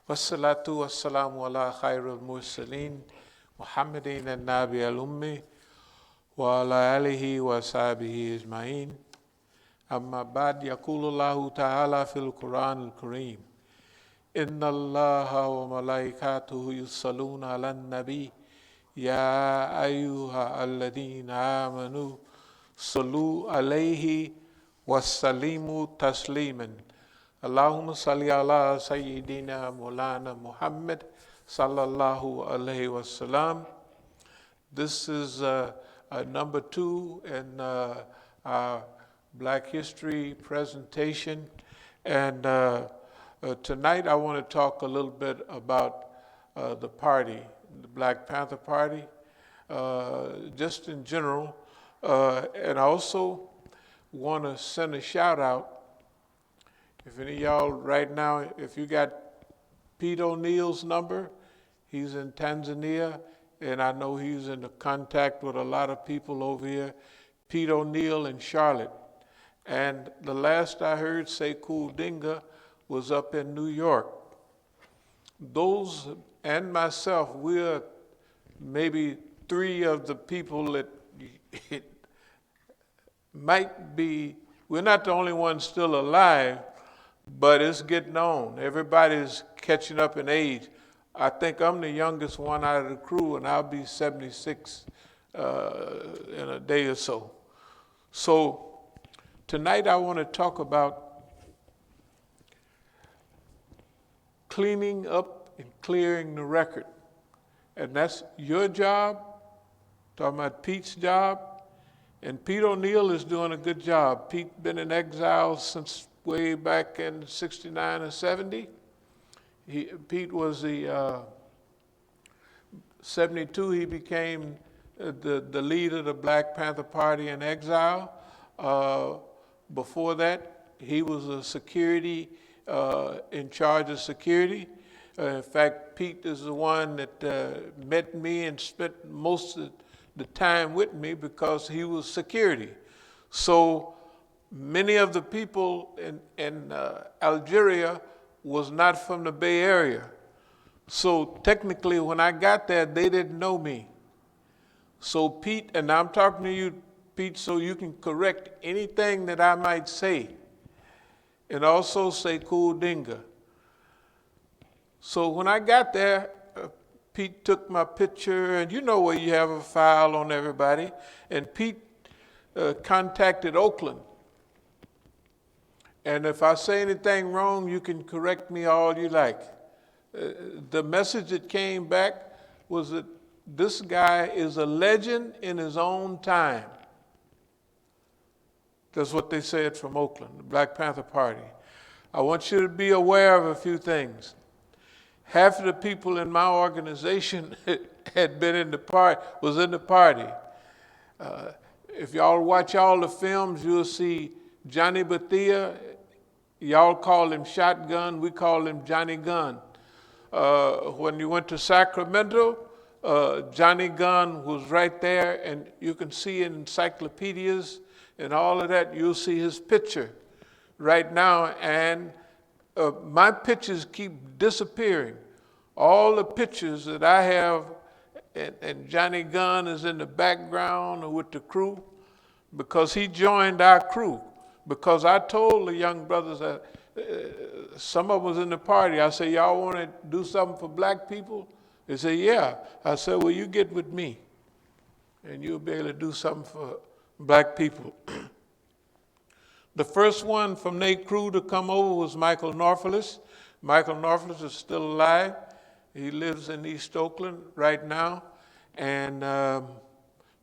Wassalatu wassalamu ala khairul mursalin Muhammadin al-Nabi al-Ummi wa ala alihi wa sahbihi ajma'in. Amma ba'd, yaqulu Allahu ta'ala fil Quran al-Kareem. Inna Allaha wa malaikatuhu yusalluna ala nabi ya ayyuha alladhina amanu sallu alayhi wa sallimu tasliman. Allahumma salli ala Sayyidina Maulana Muhammad sallallahu alayhi wasallam. This is number 2 in our Black History presentation. And tonight I want to talk a little bit about the party, the Black Panther Party, just in general. And I also want to send a shout out. If any of y'all right now, if you got Pete O'Neill's number, he's in Tanzania, and I know he's in contact with a lot of people over here. Pete O'Neill in Charlotte. And the last I heard, Sekou Dinga was up in New York. Those and myself, we're maybe 3 of the people that it might be, we're not the only ones still alive, but it's getting on. Everybody's catching up in age. I think I'm the youngest one out of the crew, and I'll be 76 in a day or so. So tonight I want to talk about cleaning up and clearing the record. And that's your job, talking about Pete's job. And Pete O'Neill is doing a good job. Pete been in exile since way back in 69 or 70. Pete was the 72. He became the leader of the Black Panther Party in exile. Before that, he was a security in charge of security. In fact, Pete is the one that met me and spent most of the time with me because he was security. So many of the people in Algeria was not from the Bay Area. So technically, when I got there, they didn't know me. So Pete, and I'm talking to you, Pete, so you can correct anything that I might say. And also Sekou Dinga. So when I got there, Pete took my picture, and you know where you have a file on everybody. And Pete contacted Oakland. And if I say anything wrong, you can correct me all you like. The message that came back was that this guy is a legend in his own time. That's what they said from Oakland, the Black Panther Party. I want you to be aware of a few things. Half of the people in my organization had been in the party, was in the party. If y'all watch all the films, you'll see Johnny Bethia. Y'all call him Shotgun, we call him Johnny Gun. When you went to Sacramento, Johnny Gun was right there, and you can see in encyclopedias and all of that, you'll see his picture right now, and my pictures keep disappearing. All the pictures that I have, and Johnny Gun is in the background with the crew, because he joined our crew. Because I told the young brothers that some of us in the party, I said, y'all want to do something for black people? They said, yeah. I said, well, you get with me, and you'll be able to do something for black people. The first one from their crew to come over was Michael Norfolk. Michael Norfolk is still alive. He lives in East Oakland right now, and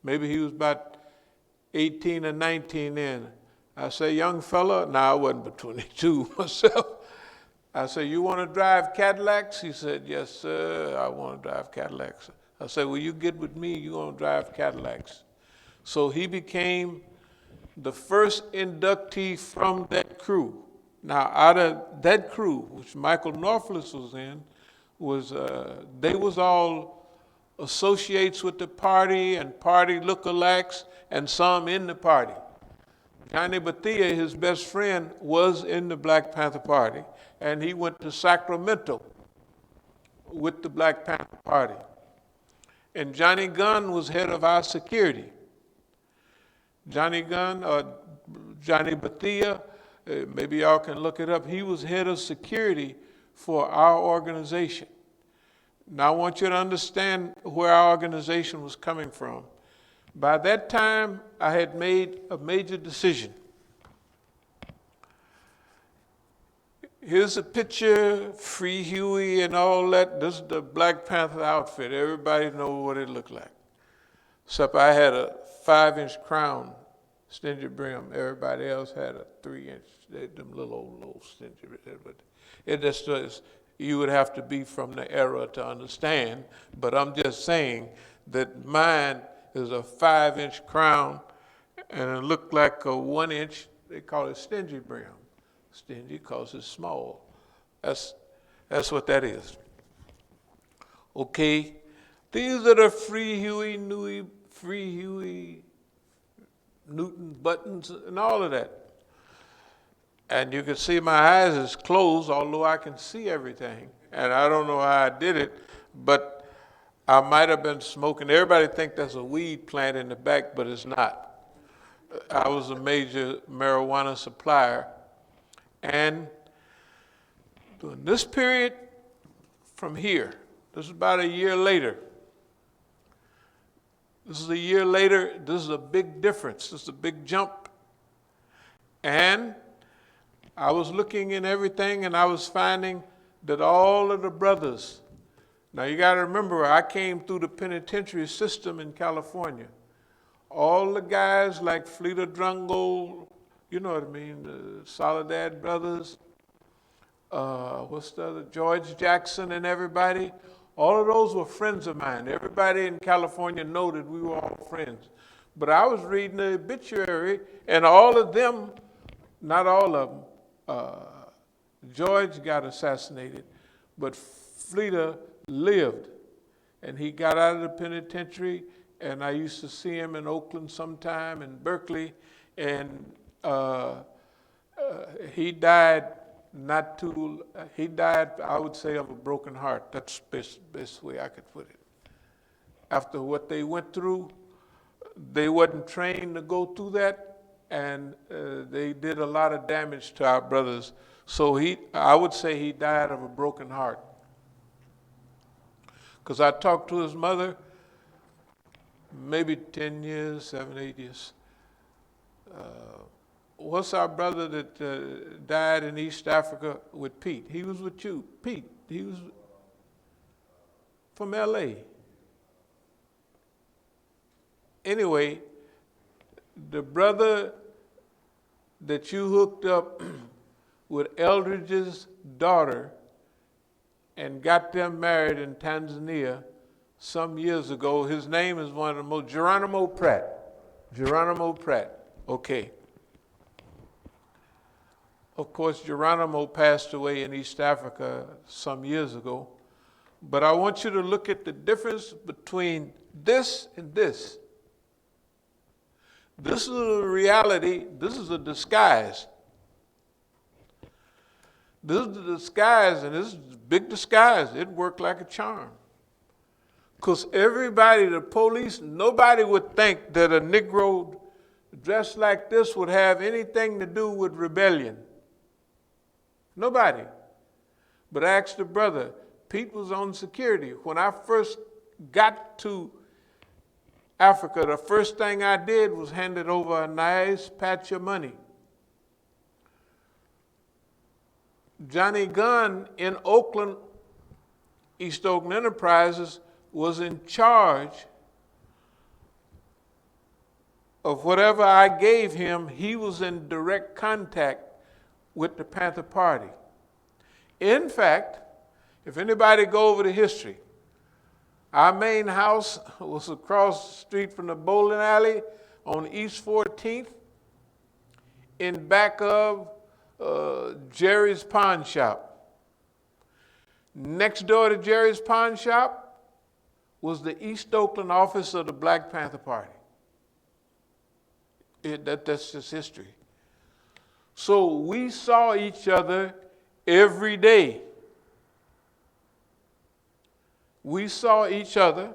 maybe he was about 18 or 19 then. I say, young fella, I wasn't but 22 myself. I said, you want to drive Cadillacs? He said, yes, sir, I want to drive Cadillacs. I said, well, you get with me, you're going to drive Cadillacs. So he became the first inductee from that crew. Now, out of that crew, which Michael Norfolk was in, they was all associates with the party and party lookalikes and some in the party. Johnny Bethia, his best friend, was in the Black Panther Party, and he went to Sacramento with the Black Panther Party. And Johnny Gunn was head of our security. Johnny Gunn, or Johnny Bethia, maybe y'all can look it up. He was head of security for our organization. Now I want you to understand where our organization was coming from. By that time, I had made a major decision. Here's a picture, Free Huey and all that. This is the Black Panther outfit. Everybody knows what it looked like. Except I had a 5-inch crown, stingy brim. Everybody else had a 3-inch, them little old stingy brim. But it just was, you would have to be from the era to understand. But I'm just saying that mine is a 5-inch crown, and it looked like a 1-inch, they call it stingy brim. Stingy because it's small. That's what that is. Okay, these are the Free Huey Newton buttons and all of that. And you can see my eyes is closed, although I can see everything. And I don't know how I did it, but I might have been smoking. Everybody think there's a weed plant in the back, but it's not. I was a major marijuana supplier. And during this period from here, this is about a year later. This is a year later. This is a big difference. This is a big jump. And I was looking in everything, and I was finding that all of the brothers, now you got to remember, I came through the penitentiary system in California. All the guys like Fleeta Drungo, you know what I mean, the Soledad brothers, what's the other, George Jackson and everybody, all of those were friends of mine. Everybody in California know that we were all friends. But I was reading the obituary, and all of them, not all of them, George got assassinated, but Fleeta lived. And he got out of the penitentiary, and I used to see him in Oakland sometime, in Berkeley, and he died I would say, of a broken heart. That's the best way I could put it. After what they went through, they wasn't trained to go through that, and they did a lot of damage to our brothers. So I would say he died of a broken heart. Because I talked to his mother, maybe 10 years, 7, 8 years. What's our brother that died in East Africa with Pete? He was with you, Pete. He was from L.A. Anyway, the brother that you hooked up with Eldridge's daughter and got them married in Tanzania some years ago, his name is one of the most, Geronimo Pratt. Geronimo Pratt, okay. Of course, Geronimo passed away in East Africa some years ago. But I want you to look at the difference between this and this. This is a reality. This is a disguise. This is the disguise, and this is a big disguise. It worked like a charm. Because everybody, the police, nobody would think that a Negro dressed like this would have anything to do with rebellion. Nobody. But I asked the brother, Pete was on security. When I first got to Africa, the first thing I did was handed over a nice patch of money. Johnny Gunn in Oakland, East Oakland Enterprises, was in charge of whatever I gave him. He was in direct contact with the Panther Party. In fact, if anybody go over the history, our main house was across the street from the bowling alley on East 14th, in back of Jerry's Pawn Shop. Next door to Jerry's Pawn Shop was the East Oakland office of the Black Panther Party. That's just history. So we saw each other every day. We saw each other.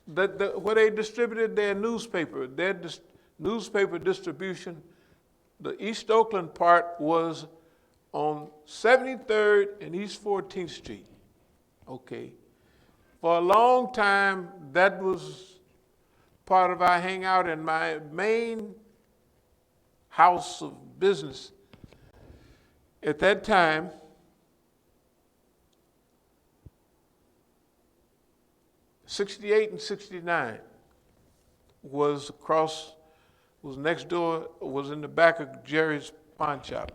Where they distributed their newspaper, newspaper distribution, the East Oakland part was on 73rd and East 14th Street. Okay. For a long time, that was part of our hangout, and my main house of business at that time '68 and '69 was next door, was in the back of Jerry's pawn shop.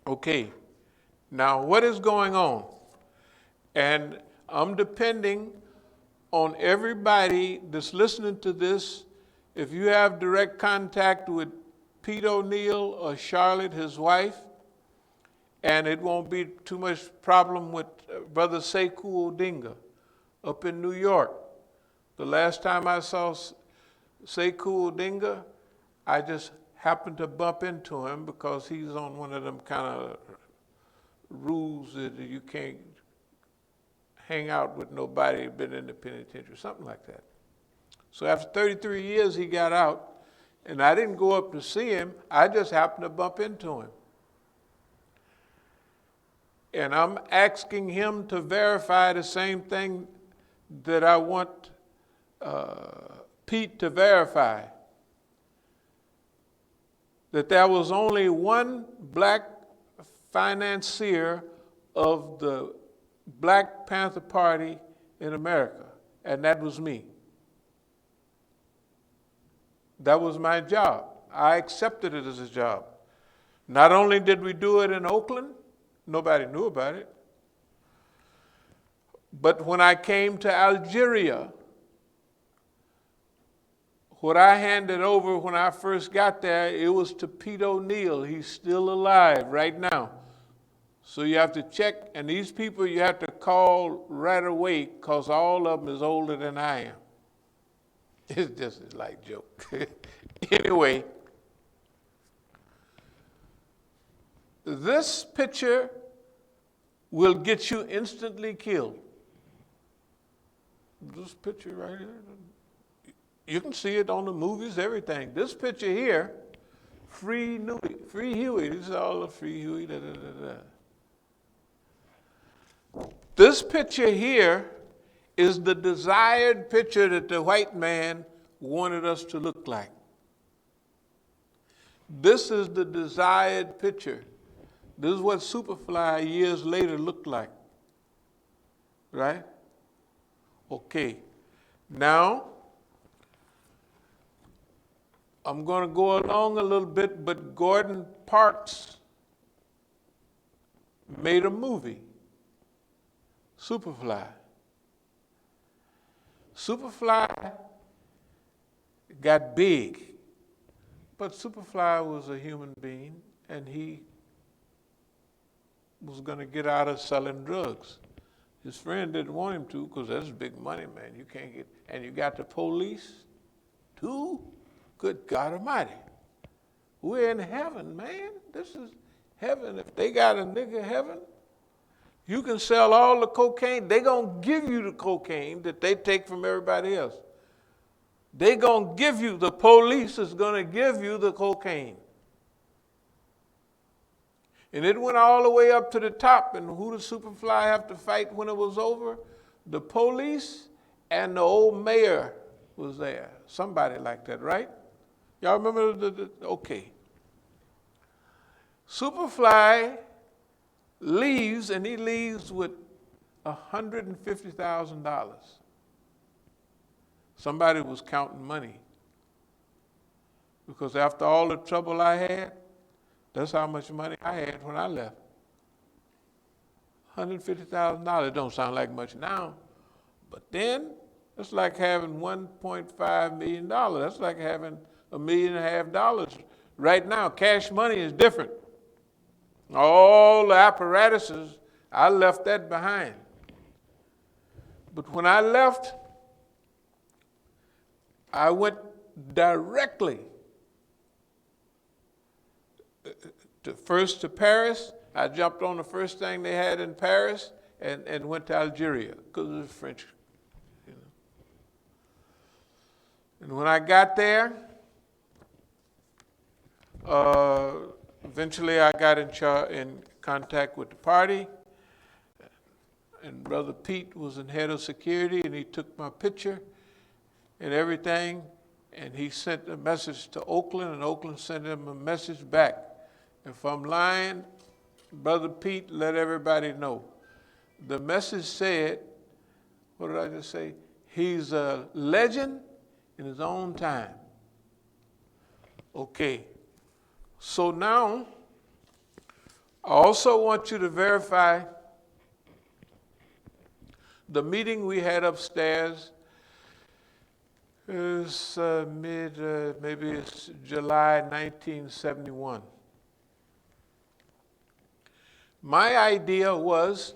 Okay, now what is going on? And I'm depending on everybody that's listening to this. If you have direct contact with Pete O'Neill or Charlotte, his wife, and it won't be too much problem with Brother Sekou Odinga up in New York. The last time I saw Sekou Odinga, I just happened to bump into him because he's on one of them kind of rules that you can't hang out with nobody who's been in the penitentiary, something like that. So after 33 years, he got out, and I didn't go up to see him. I just happened to bump into him. And I'm asking him to verify the same thing that I want Pete to verify, that there was only one black financier of the Black Panther Party in America, and that was me. That was my job. I accepted it as a job. Not only did we do it in Oakland, nobody knew about it, but when I came to Algeria, what I handed over when I first got there, it was to Pete O'Neill. He's still alive right now. So you have to check, and these people you have to call right away because all of them is older than I am. It's just a light joke. Anyway, this picture will get you instantly killed. This picture right here, you can see it on the movies, everything. This picture here, Free Huey, this is all of Free Huey, da, da, da, da. This picture here is the desired picture that the white man wanted us to look like. This is the desired picture. This is what Superfly years later looked like, right? Okay, now I'm going to go along a little bit, but Gordon Parks made a movie, Superfly. Superfly got big, but Superfly was a human being, and he was going to get out of selling drugs. His friend didn't want him to because that's big money, man. You can't get, and you got the police too? Good God Almighty. We're in heaven, man. This is heaven. If they got a nigga heaven, you can sell all the cocaine. They gonna give you the cocaine that they take from everybody else. They gonna give you, the police is gonna give you the cocaine. And it went all the way up to the top, and who did Superfly have to fight when it was over? The police and the old mayor was there. Somebody like that, right? Y'all remember okay. Superfly leaves, and he leaves with $150,000. Somebody was counting money. Because after all the trouble I had, that's how much money I had when I left. $150,000 don't sound like much now, but then it's like having $1.5 million. That's like having $1.5 million. Right now, cash money is different. All the apparatuses, I left that behind. But when I left, I went directly first to Paris. I jumped on the first thing they had in Paris, and went to Algeria because it was French. You know. And when I got there, eventually I got in contact with the party, and Brother Pete was in head of security, and he took my picture and everything, and he sent a message to Oakland, and Oakland sent him a message back. If I'm lying, Brother Pete, let everybody know. The message said, what did I just say? He's a legend in his own time. Okay. So now, I also want you to verify the meeting we had upstairs. Is maybe it's July 1971. My idea was